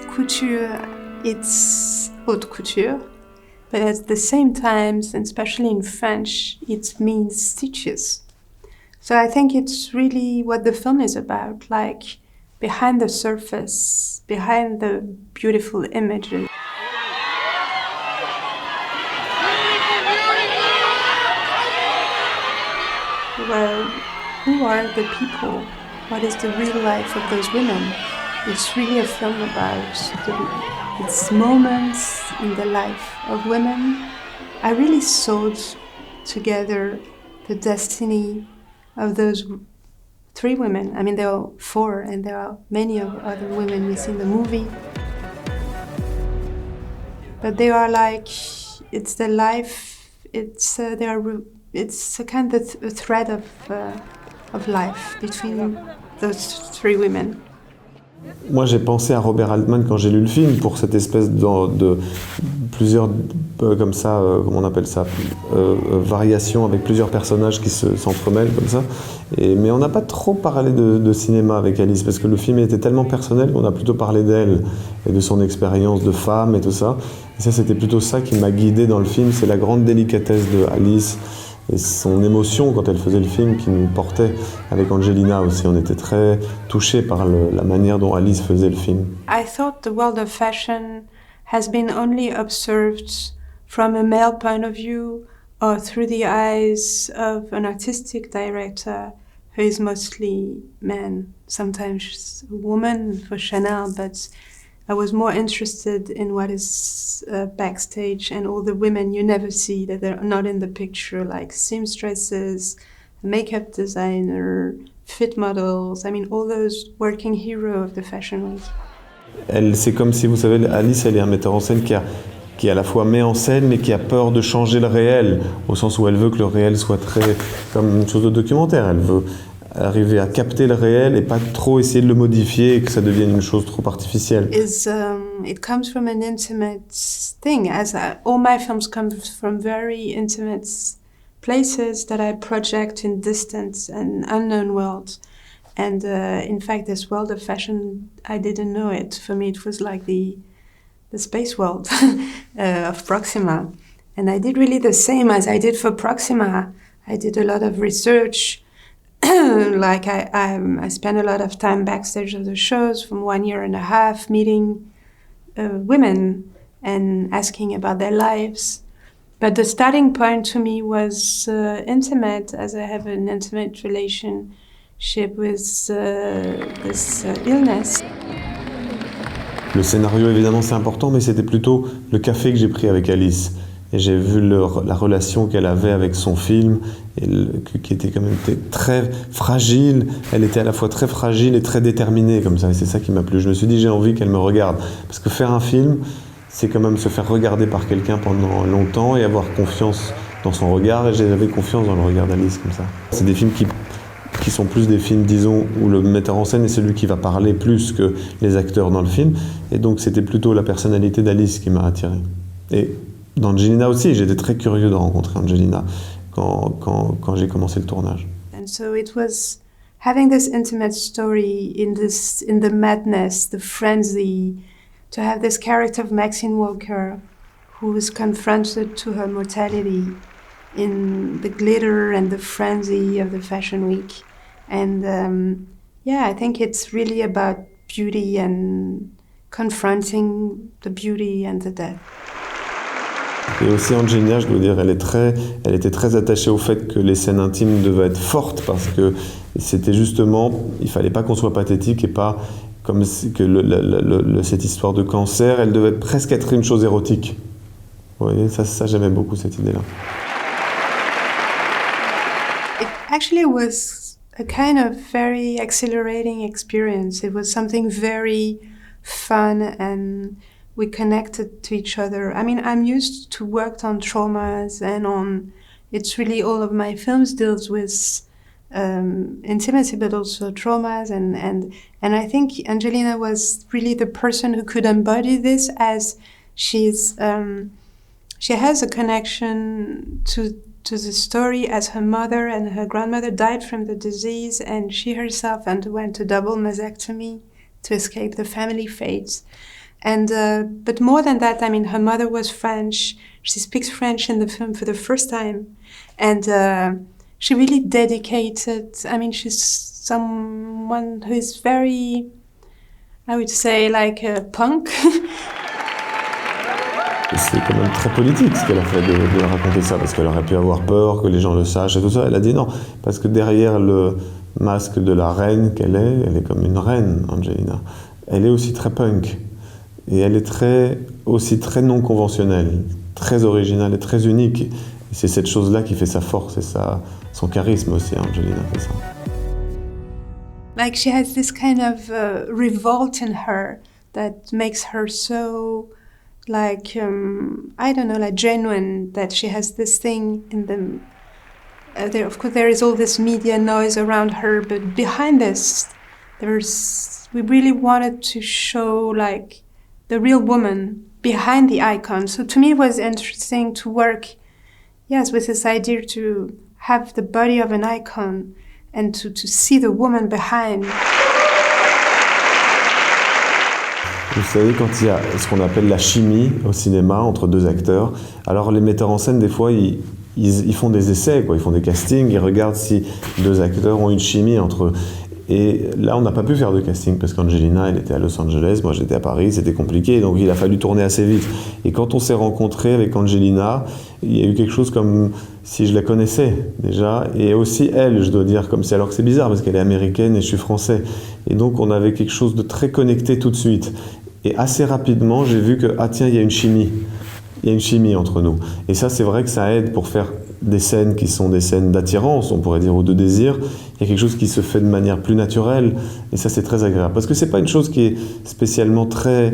couture, it's haute couture, but at the same time, and especially in French, it means stitches. So I think it's really what the film is about, like behind the surface, behind the beautiful images. Well, who are the people? What is the real life of those women? It's really a film about its moments in the life of women. I really sewed together the destiny of those 3 women. I mean, there are 4, and there are many other women within the movie. But they are like, it's the life. It's a kind of a thread of life between those 3 women. Moi, j'ai pensé à Robert Altman quand j'ai lu le film pour cette espèce de plusieurs, comme ça, comment on appelle ça, variations avec plusieurs personnages qui s'entremêlent comme ça. Mais on n'a pas trop parlé de cinéma avec Alice parce que le film était tellement personnel qu'on a plutôt parlé d'elle et de son expérience de femme et tout ça. Et ça, c'était plutôt ça qui m'a guidé dans le film, c'est la grande délicatesse de Alice. Et son émotion quand elle faisait le film qui nous portait. Avec Angelina aussi, on était très touchés par la manière dont Alice faisait le film. I thought the world of fashion has been only observed from a male point of view or through the eyes of an artistic director who is mostly man, sometimes a woman for Chanel, but I was more interested in what is backstage and all the women you never see, that they're not in the picture, like seamstresses, makeup designer, fit models, I mean all those working heroes of the fashion week. C'est comme si, vous savez, Alice, elle est un metteur en scène qui à la fois met en scène mais qui a peur de changer le réel, au sens où elle veut que le réel soit très comme une chose de documentaire. Elle veut arriver à capter le réel et pas trop essayer de le modifier et que ça devienne une chose trop artificielle. It comes from an intimate thing, as all my films come from very intimate places that I project in distant and unknown worlds. And in fact, this world of fashion, I didn't know it. For me, it was like the space world of Proxima. And I did really the same as I did for Proxima. I did a lot of research. Like I spent a lot of time backstage of the shows from 1.5 years, meeting women and asking about their lives. But the starting point to me was intimate, as I have an intimate relationship with this illness. Le scénario, évidemment, c'est important, mais c'était plutôt le café que j'ai pris avec Alice. Et j'ai vu la relation qu'elle avait avec son film, qui était quand même très fragile. Elle était à la fois très fragile et très déterminée, comme ça. Et c'est ça qui m'a plu. Je me suis dit, j'ai envie qu'elle me regarde. Parce que faire un film, c'est quand même se faire regarder par quelqu'un pendant longtemps et avoir confiance dans son regard. Et j'avais confiance dans le regard d'Alice, comme ça. C'est des films qui sont plus des films, disons, où le metteur en scène est celui qui va parler plus que les acteurs dans le film. Et donc, c'était plutôt la personnalité d'Alice qui m'a attiré. Et d'Angelina aussi, j'étais très curieux de rencontrer Angelina quand j'ai commencé le tournage. And so it was having this intimate story in the madness, the frenzy, to have this character of Maxine Walker who was confronted to her mortality in the glitter and the frenzy of the fashion week. And I think it's really about beauty and confronting the beauty and the death. Et aussi Angelina, je dois dire, elle était très attachée au fait que les scènes intimes devaient être fortes parce que c'était justement, il fallait pas qu'on soit pathétique et pas comme que cette histoire de cancer, elle devait presque être une chose érotique. Vous voyez, ça j'aimais beaucoup cette idée-là. It actually was a kind of very exhilarating experience. It was something very fun and we connected to each other. I mean, I'm used to work on traumas and it's really all of my films deals with intimacy, but also traumas. And I think Angelina was really the person who could embody this, as she has a connection to the story, as her mother and her grandmother died from the disease, and she herself underwent a double mastectomy to escape the family fates. And but more than that, I mean, her mother was French. She speaks French in the film for the first time, and she really dedicated. I mean, she's someone who is very, I would say, like a punk. C'est quand même très politique ce qu'elle a fait de raconter ça, parce qu'elle aurait pu avoir peur que les gens le sachent et tout ça. Elle a dit non, parce que derrière le masque de la reine qu'elle est, elle est comme une reine, Angelina. Elle est aussi très punk. Et elle est aussi très non conventionnelle, très originale et très unique. Et c'est cette chose-là qui fait sa force et son charisme aussi, Angelina, c'est ça. Like she has this kind of revolt in her that makes her so, like, I don't know, like genuine, that she has this thing in them. Of course, there is all this media noise around her, but behind this, we really wanted to show, like, the real woman behind the icon. So to me, it was interesting to work, yes, with this idea to have the body of an icon and to see the woman behind. Vous savez, quand il y a ce qu'on appelle la chimie au cinéma entre deux acteurs, alors les metteurs en scène, des fois, ils font des essais, quoi. Ils font des castings, ils regardent si deux acteurs ont une chimie entre eux. Et là, on n'a pas pu faire de casting parce qu'Angelina, elle était à Los Angeles, moi j'étais à Paris, c'était compliqué, donc il a fallu tourner assez vite. Et quand on s'est rencontrés avec Angelina, il y a eu quelque chose comme si je la connaissais déjà, et aussi elle, je dois dire, comme si, alors que c'est bizarre parce qu'elle est américaine et je suis français. Et donc on avait quelque chose de très connecté tout de suite. Et assez rapidement, j'ai vu que, ah tiens, il y a une chimie. Il y a une chimie entre nous. Et ça, c'est vrai que ça aide pour faire des scènes qui sont des scènes d'attirance, on pourrait dire, ou de désir. Il y a quelque chose qui se fait de manière plus naturelle. Et ça, c'est très agréable. Parce que c'est pas une chose qui est spécialement très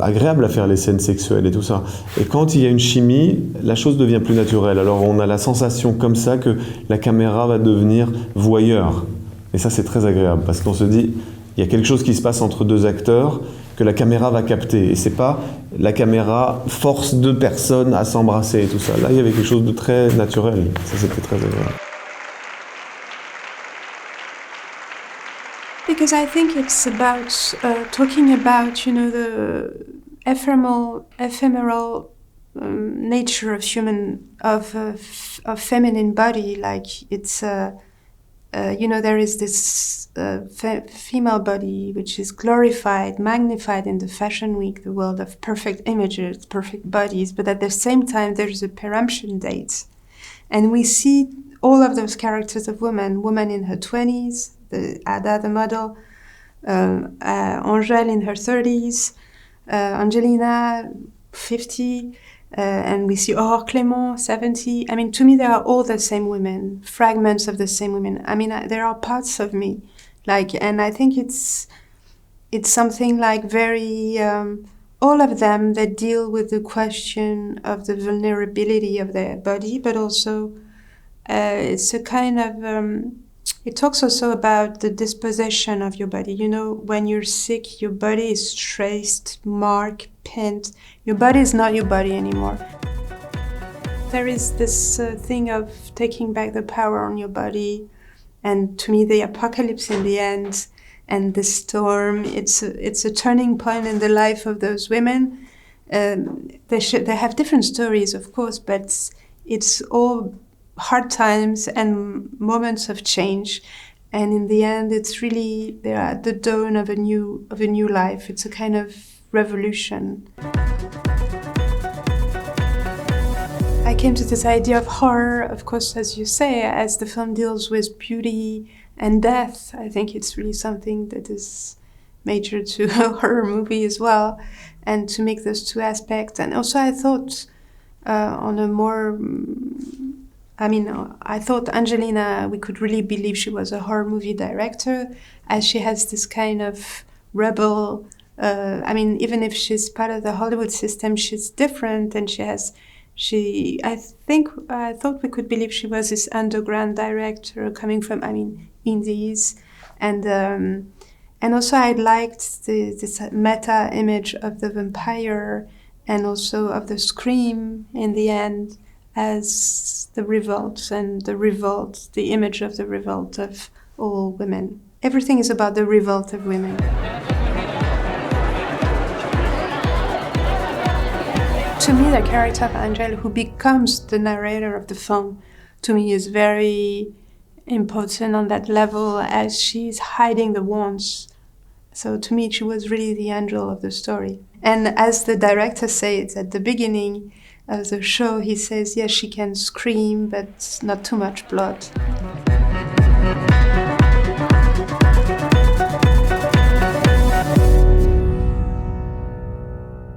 agréable à faire, les scènes sexuelles et tout ça. Et quand il y a une chimie, la chose devient plus naturelle. Alors on a la sensation comme ça que la caméra va devenir voyeur. Et ça, c'est très agréable. Parce qu'on se dit, il y a quelque chose qui se passe entre deux acteurs que la caméra va capter. Et c'est pas la caméra force deux personnes à s'embrasser et tout ça. Là, il y avait quelque chose de très naturel. Ça, c'était très agréable. Because I think it's about talking about, you know, the ephemeral nature of feminine body. Like it's you know, there is this female body which is glorified, magnified in the fashion week, the world of perfect images, perfect bodies, but at the same time there's a péremption date. And we see all of those characters of women in her 20s, Ada, the model, Angèle in her 30s, Angelina, 50, and we see Aurore Clément, 70. I mean, to me, they are all the same women, fragments of the same women. I mean, there are parts of me, like, and I think it's something like very, all of them that deal with the question of the vulnerability of their body, but also it's a kind of, it talks also about the dispossession of your body. You know, when you're sick, your body is traced, marked, pinned. Your body is not your body anymore. There is this thing of taking back the power on your body. And to me, the apocalypse in the end and the storm, it's a turning point in the life of those women. They have different stories, of course, but it's all hard times and moments of change, and in the end, it's really they're at the dawn of a new life. It's a kind of revolution. I came to this idea of horror, of course, as you say, as the film deals with beauty and death. I think it's really something that is major to a horror movie as well, and to make those two aspects. And also, I thought on a more I thought Angelina, we could really believe she was a horror movie director, as she has this kind of rebel, even if she's part of the Hollywood system, she's different, and I thought we could believe she was this underground director coming from, indies, and also I liked this meta image of the vampire and also of the scream in the end, as the revolt, the image of the revolt of all women. Everything is about the revolt of women. To me, the character of Angel, who becomes the narrator of the film, to me is very important on that level as she's hiding the wounds. So to me, she was really the angel of the story. And as the director says at the beginning of the show, he says, yes, she can scream, but not too much blood.